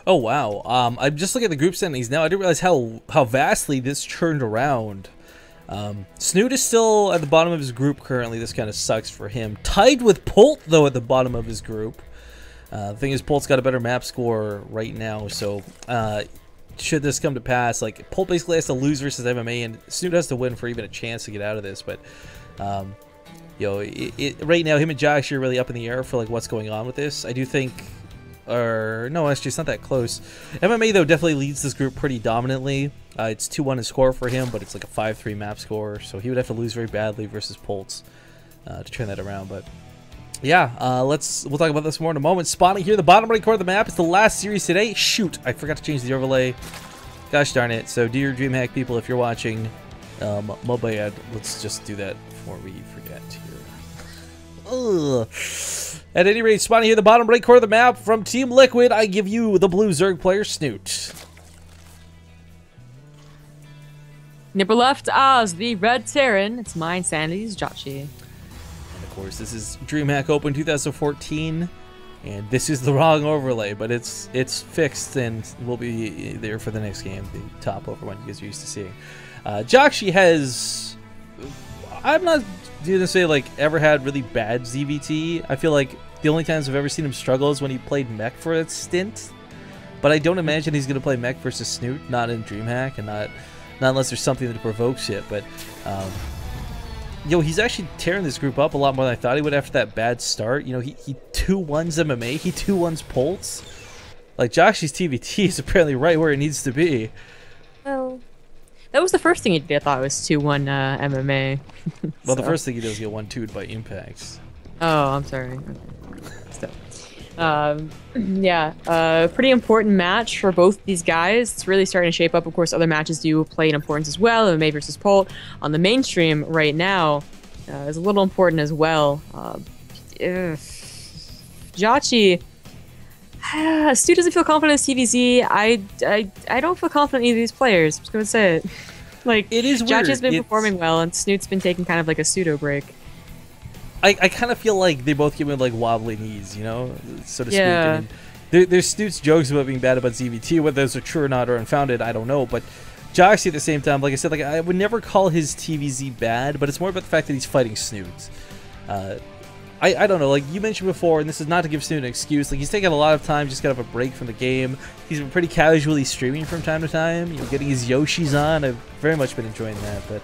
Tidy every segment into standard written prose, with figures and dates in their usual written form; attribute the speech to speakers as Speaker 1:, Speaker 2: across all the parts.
Speaker 1: Oh wow. I'm just looking at the group standings now. I didn't realize how vastly this turned around. Snoot is still at the bottom of his group currently. This kind of sucks for him. Tied with Polt though at the bottom of his group. The thing is, Polt's got a better map score right now, so should this come to pass, like Polt basically has to lose versus MMA, and Snoot has to win for even a chance to get out of this. But you know, right now, him and Josh are really up in the air for like what's going on with this. I do think. Or no, actually, it's not that close. MMA though definitely leads this group pretty dominantly. It's 2-1 in score for him, but it's like a 5-3 map score, so he would have to lose very badly versus Poltz to turn that around. But yeah, we'll talk about this more in a moment. Spawning here, the bottom right corner of the map is the last series today. Shoot, I forgot to change the overlay. Gosh darn it. So dear DreamHack people, if you're watching, my bad. Let's just do that before we forget here. Ugh. At any rate, spawning here, the bottom right corner of the map from Team Liquid, I give you the blue Zerg player, Snoot.
Speaker 2: Nipper left Oz, the red Terran. It's mine, Sanity's Jotchi.
Speaker 1: And of course, this is DreamHack Open 2014, and this is the wrong overlay, but it's fixed and will be there for the next game, the top over one you guys are used to seeing. Jotchi has, I'm not gonna say like ever had really bad ZVT. I feel like the only times I've ever seen him struggle is when he played mech for a stint, but I don't imagine he's gonna play mech versus Snoot, not in DreamHack, and not unless there's something that provokes it. But yo, he's actually tearing this group up a lot more than I thought he would after that bad start. You know, he 2-1s MMA, he 2-1s Poltz. Like Josh's TVT is apparently right where it needs to be.
Speaker 2: Well, that was the first thing he did. I thought it was 2-1 MMA.
Speaker 1: Well, the first thing he does is get 1-2'd by impacts.
Speaker 2: Oh, I'm sorry. Okay. Yeah, pretty important match for both these guys. It's really starting to shape up. Of course, other matches do play an importance as well. MMA versus Polt on the mainstream right now is a little important as well. Jotchi, Stu doesn't feel confident in TVZ. I don't feel confident in either of these players. I'm just gonna say it. Like,
Speaker 1: it is weird.
Speaker 2: Jotchi's been performing well, and Snoot's been taking kind of like a pseudo break.
Speaker 1: I kind of feel like they both give him like wobbly knees, you know, so to speak.
Speaker 2: Yeah.
Speaker 1: I mean, there's Snoot's jokes about being bad about ZVT, whether those are true or not or unfounded, I don't know. But Josh at the same time, like I said, like I would never call his TVZ bad, but it's more about the fact that he's fighting Snoot. I don't know, like you mentioned before, and this is not to give Snoot an excuse, like he's taking a lot of time, just got off a break from the game. He's been pretty casually streaming from time to time, you know, getting his Yoshis on. I've very much been enjoying that, but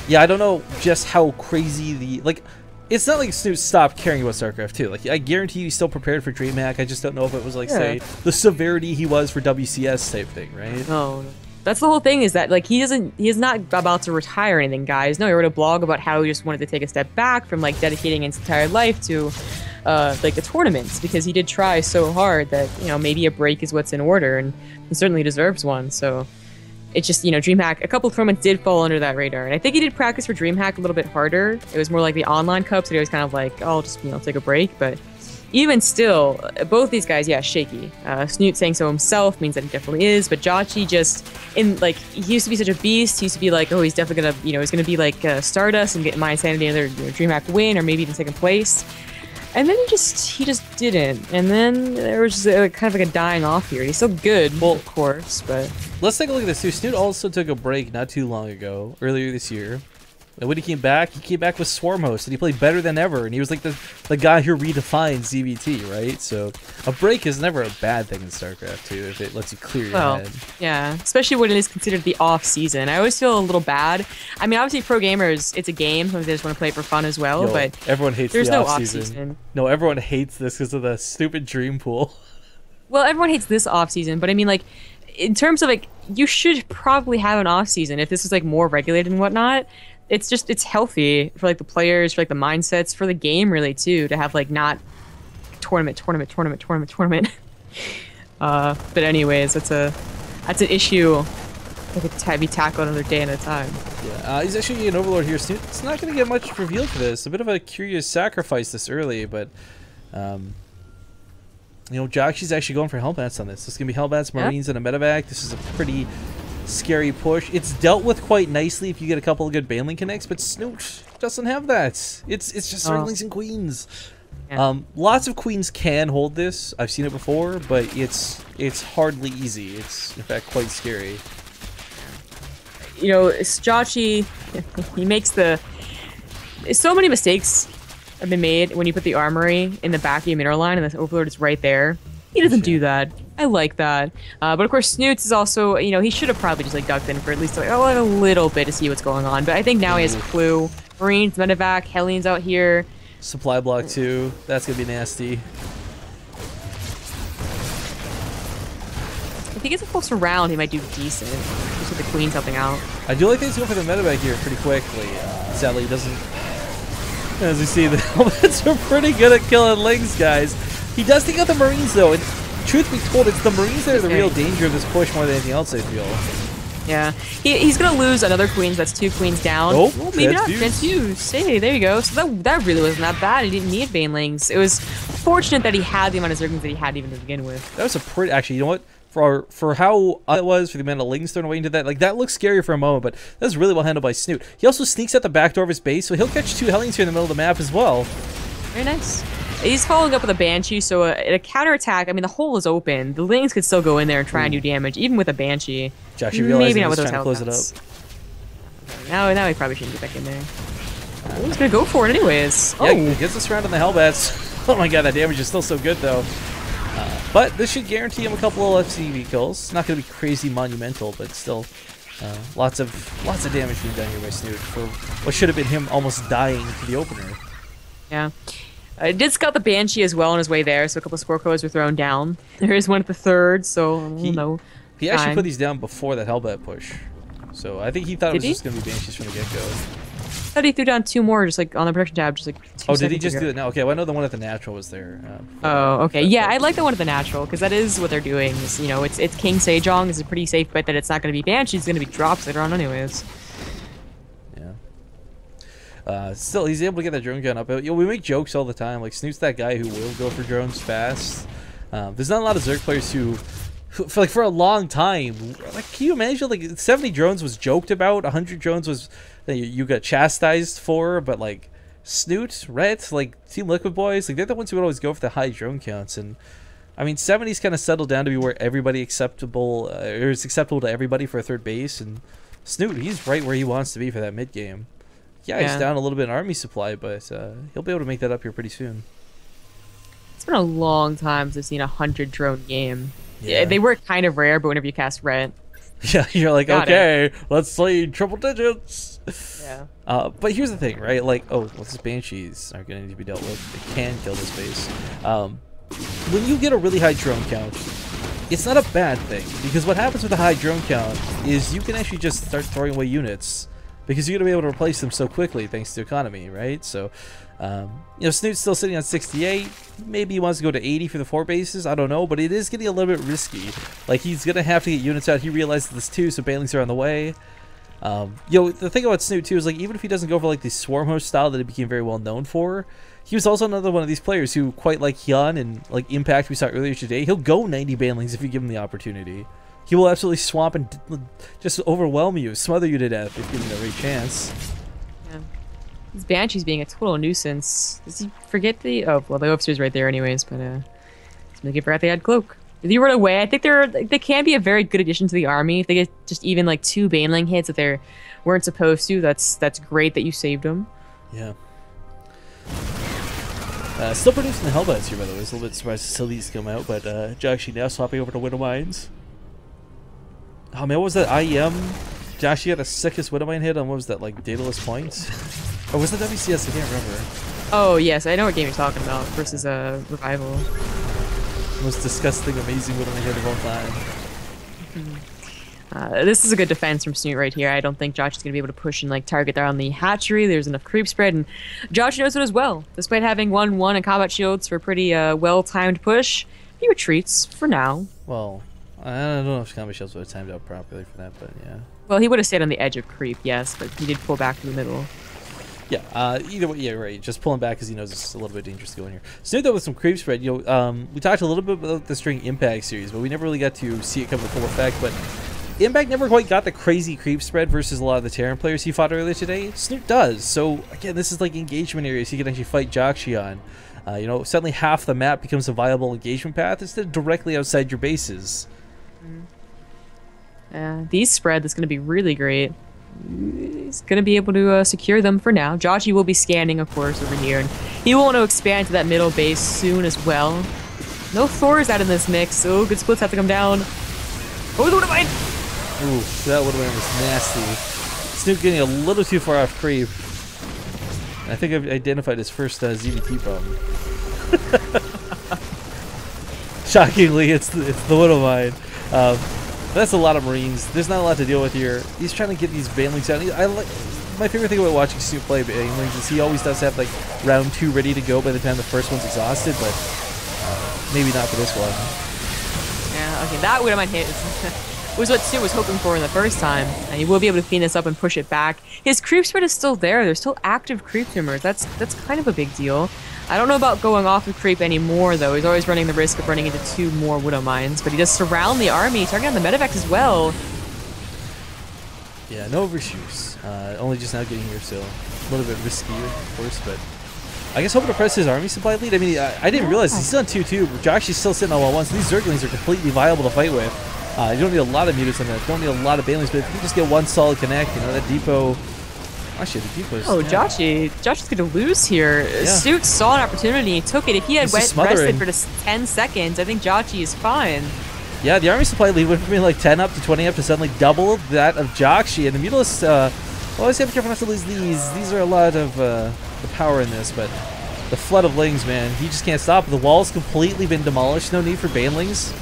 Speaker 1: yeah, I don't know just how crazy like, it's not like Snoot stopped caring about StarCraft 2. Like, I guarantee he's still prepared for DreamHack. I just don't know if it was like, say, the severity he was for WCS type thing, right?
Speaker 2: No. That's the whole thing, is that like he is not about to retire or anything, guys. No, he wrote a blog about how he just wanted to take a step back from like dedicating his entire life to like the tournaments, because he did try so hard that, you know, maybe a break is what's in order, and he certainly deserves one. So it's just, you know, DreamHack, a couple of tournaments did fall under that radar, and I think he did practice for DreamHack a little bit harder. It was more like the online cups that he was kind of like, oh, I'll just, you know, take a break. But even still, both these guys, yeah, shaky. Snoot saying so himself means that he definitely is, but Jotchi just, like, he used to be such a beast. He used to be like, oh, he's definitely gonna, you know, he's gonna be like Stardust and get My Insanity another, you know, DreamHack win, or maybe even second place. And then he just didn't. And then there was just kind of like a dying off here. He's still good, well, of course, but
Speaker 1: let's take a look at this too. Snoot also took a break not too long ago, earlier this year. And when he came back with Swarm Host, and he played better than ever. And he was like the guy who redefined ZVT, right? So a break is never a bad thing in StarCraft 2 if it lets you clear your head.
Speaker 2: Yeah, especially when it is considered the off season. I always feel a little bad. I mean, obviously, pro gamers, it's a game. They just want to play it for fun as well. But
Speaker 1: everyone hates
Speaker 2: there's
Speaker 1: the
Speaker 2: no
Speaker 1: off season. No, everyone hates this because of the stupid dream pool.
Speaker 2: Well, everyone hates this off season, but I mean, like, in terms of like, you should probably have an off season if this is like more regulated and whatnot. It's just, it's healthy for like the players, for like the mindsets, for the game really too, to have like not tournament. But anyways, that's an issue that could be tackled another day at a time.
Speaker 1: Yeah, he's actually an Overlord here. It's not going to get much revealed for this. A bit of a curious sacrifice this early, but you know, Joxi's actually going for Hellbats on this. This is going to be Hellbats, Marines, and a medevac. This is a pretty scary push. It's dealt with quite nicely if you get a couple of good Baneling connects, but Snoot doesn't have that. It's just Zerglings and Queens. Yeah. Lots of Queens can hold this. I've seen it before, but it's it's hardly easy. It's in fact quite scary.
Speaker 2: You know, Jauchi, he makes so many mistakes have been made when you put the armory in the back of your mineral line and the overlord is right there. He doesn't do that. I like that. But of course, Snoots is also, you know, he should have probably just like ducked in for at least like a little bit to see what's going on. But I think now he has a clue. Marines, Medevac, Hellion's out here.
Speaker 1: Supply block too. That's gonna be nasty.
Speaker 2: If he gets a closer round, he might do decent. Just with the Queen's helping out.
Speaker 1: I do like things going for the medevac here pretty quickly. Sadly, he doesn't. As we see, the helmets are pretty good at killing Lings, guys. He does take out the Marines though, and truth be told, it's the Marines that are the real danger of this push more than anything else, I feel.
Speaker 2: Yeah, he's gonna lose another Queens. That's 2 Queens down.
Speaker 1: Oh,
Speaker 2: well, maybe not. Transfuse. Hey, there you go. So that really wasn't that bad. He didn't need Banelings. It was fortunate that he had the amount of Zerglings that he had even to begin with.
Speaker 1: That was a pretty. Actually, you know what? For how it was, for the amount of Lings thrown away into that, like that looks scary for a moment, but that was really well handled by Snoot. He also sneaks at the back door of his base, so he'll catch 2 Hellions here in the middle of the map as well.
Speaker 2: Very nice. He's following up with a Banshee, so a counterattack, I mean, the hole is open. The Lings could still go in there and try and do damage, even with a Banshee.
Speaker 1: Josh, you realize
Speaker 2: maybe not with
Speaker 1: he's
Speaker 2: those
Speaker 1: trying to close it up.
Speaker 2: Now he probably shouldn't get back in there. He's gonna go for it anyways.
Speaker 1: Yeah, he gets us around on the Hellbats. Oh my god, that damage is still so good though. But this should guarantee him a couple of FCV kills. Not going to be crazy monumental, but still lots of damage being done here by Snoot for what should have been him almost dying to the opener.
Speaker 2: Yeah. I did scout the Banshee as well on his way there, so a couple of Scorecodes were thrown down. There is one at the 3rd, so I don't know.
Speaker 1: He actually put these down before that Hellbat push. So I think he thought it was just going to be Banshees from the get-go.
Speaker 2: I thought he threw down 2 more, just like on the production tab, just like 2
Speaker 1: Oh, did he just do it now? Okay, well, I know the one at the natural was there.
Speaker 2: Oh, okay. Yeah, I like the one at the natural, because that is what they're doing. Is, you know, it's King Sejong is a pretty safe bet that it's not going to be Banshee, it's going to be drops later on anyways.
Speaker 1: Yeah. Still, he's able to get that drone gun up. You know, we make jokes all the time, like Snoot's that guy who will go for drones fast. There's not a lot of Zerg players who for a long time, like, can you imagine, like, 70 drones was joked about, 100 drones was you got chastised for, but like Snoot, Ret, like Team Liquid Boys, like they're the ones who would always go for the high drone counts. And I mean, 70's kind of settled down to be where everybody acceptable, or it's acceptable to everybody for a 3rd base. And Snoot, he's right where he wants to be for that mid game. Yeah, he's down a little bit in army supply, but he'll be able to make that up here pretty soon.
Speaker 2: It's been a long time since I've seen a 100 drone game. Yeah, they were kind of rare, but whenever you cast Ret.
Speaker 1: Yeah, you're like, okay, let's see triple digits.
Speaker 2: Yeah.
Speaker 1: But here's the thing, right? Like, oh, well, these Banshees are going to need to be dealt with. They can kill this base. When you get a really high drone count, it's not a bad thing, because what happens with a high drone count is you can actually just start throwing away units, because you're going to be able to replace them so quickly thanks to economy, right? So, you know, Snoot's still sitting on 68. Maybe he wants to go to 80 for the 4 bases. I don't know, but it is getting a little bit risky. Like, he's going to have to get units out. He realizes this too, so Banelings are on the way. You know, the thing about Snoot too is, like, even if he doesn't go for like the swarm host style that he became very well known for, he was also another one of these players who, quite like Hyun and like Impact we saw earlier today, he'll go 90 Banelings if you give him the opportunity. He will absolutely swamp and just overwhelm you, smother you to death if given the right chance.
Speaker 2: Yeah. This Banshee's being a total nuisance. Does he forget the... Oh, well, the officer's right there anyways, but he forgot they had Cloak. If he run away, I think they can be a very good addition to the army. If they get just even like 2 Baneling hits that they weren't supposed to, that's great that you saved them. Yeah.
Speaker 1: Still producing the Hellbats here, by the way. I was a little bit surprised to see these come out, but Josh now swapping over to Widowmines. Oh man, what was that IEM? Josh, you got the sickest Widowmine hit on, what was that, like, Daedalus Point? Or was that WCS? I can't remember.
Speaker 2: Oh, yes, I know what game you're talking about, versus Revival.
Speaker 1: Most disgusting, amazing Widowmine hit of all time.
Speaker 2: This is a good defense from Snoot right here. I don't think Josh is going to be able to push and like target there on the hatchery. There's enough creep spread, and Josh knows it as well. Despite having 1-1 and combat shields for a pretty well-timed push, he retreats for now.
Speaker 1: Well, I don't know if combat shields would have timed out properly for that, but yeah.
Speaker 2: Well, he would have stayed on the edge of creep, yes, but he did pull back to the middle.
Speaker 1: Yeah, either way, yeah, right. Just pulling back because he knows it's a little bit dangerous to go in here. Snoot, though, with some creep spread, you know, we talked a little bit about the String Impact series, but we never really got to see it come to full effect. But Impact never quite got the crazy creep spread versus a lot of the Terran players he fought earlier today. Snoot does. So, again, this is like engagement areas he can actually fight Joxi on. You know, suddenly half the map becomes a viable engagement path instead of directly outside your bases.
Speaker 2: These spread, that's going to be really great. He's going to be able to secure them for now. Joshy will be scanning, of course, over here. And he will want to expand to that middle base soon as well. No Thors out in this mix. Oh, good splits have to come down. Oh, the Widowmine!
Speaker 1: Ooh, that Widowmine was nasty. Snoop getting a little too far off creep. I think I've identified his first ZVT problem. Shockingly, it's the Widowmine. That's a lot of Marines. There's not a lot to deal with here. He's trying to get these Banelings out. My favorite thing about watching Snoop play Banelings is he always does have like round 2 ready to go by the time the first one's exhausted, but maybe not for this one.
Speaker 2: Yeah, okay, that Widowmine hit was what Snoop was hoping for in the first time, and he will be able to clean this up and push it back. His creep spread is still there. There's still active creep tumors. That's kind of a big deal. I don't know about going off of creep anymore, though. He's always running the risk of running into 2 more Widowmines, but he does surround the army, targeting on the medevac as well.
Speaker 1: Yeah, no overshoots. Only just now getting here, so a little bit risky, of course, but I guess hoping to press his army supply lead. I mean, I didn't realize he's on 2-2. Josh is still sitting on 1-1, so these Zerglings are completely viable to fight with. You don't need a lot of mutants on that. You don't need a lot of Banelings, but if you just get one solid connect, you know, that depot... Actually, the depot's...
Speaker 2: Oh, yeah. Josh's going to lose here.
Speaker 1: Yeah.
Speaker 2: Suit saw an opportunity, took it. If he had rested for just 10 seconds, I think Joshi is fine.
Speaker 1: Yeah, the army supply lead went from being like 10 up to 20 up to suddenly double that of Joshi. And the Mutalists, always have to be careful not to lose these. These are a lot of the power in this, but the flood of Lings, man, he just can't stop. The wall's completely been demolished. No need for Banelings.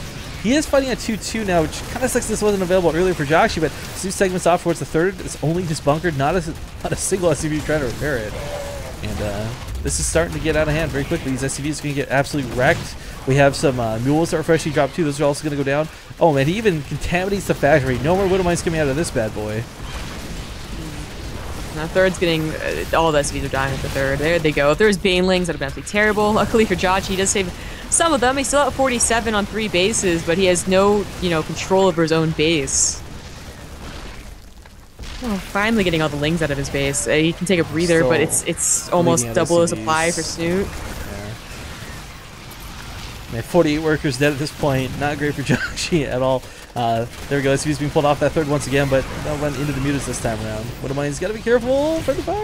Speaker 1: He is fighting at 2-2 now, which kind of sucks this wasn't available earlier for Joshi, but 2 segments off towards the third. It's only just bunkered, not a single SCV trying to repair it. And this is starting to get out of hand very quickly. These SCVs are going to get absolutely wrecked. We have some mules that are freshly dropped too. Those are also going to go down. Oh man, he even contaminates the factory. No more Widowmines coming out of this bad boy.
Speaker 2: Now third's getting, all the SCVs are dying at the third. There they go. If there's Banelings, that would be absolutely terrible. Luckily for Josh, he does save some of them. He's still at 47 on 3 bases, but he has no, control over his own base. Oh, finally getting all the Lings out of his base. He can take a breather, but it's almost double the supply for Snoot.
Speaker 1: Man, 48 workers dead at this point. Not great for Joshi at all. There we go. SCV's being pulled off that third once again, but that went into the mutants this time around. Widowmine's got to be careful for the fire.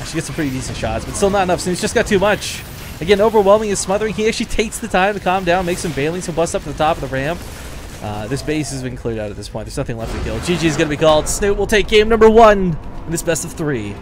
Speaker 1: Actually gets some pretty decent shots, but still not enough. So he's just got too much. Again, overwhelming is smothering. He actually takes the time to calm down, make some Banelings, and bust up to the top of the ramp. This base has been cleared out at this point. There's nothing left to kill. GG is going to be called. Snoot will take game number 1 in this best of 3.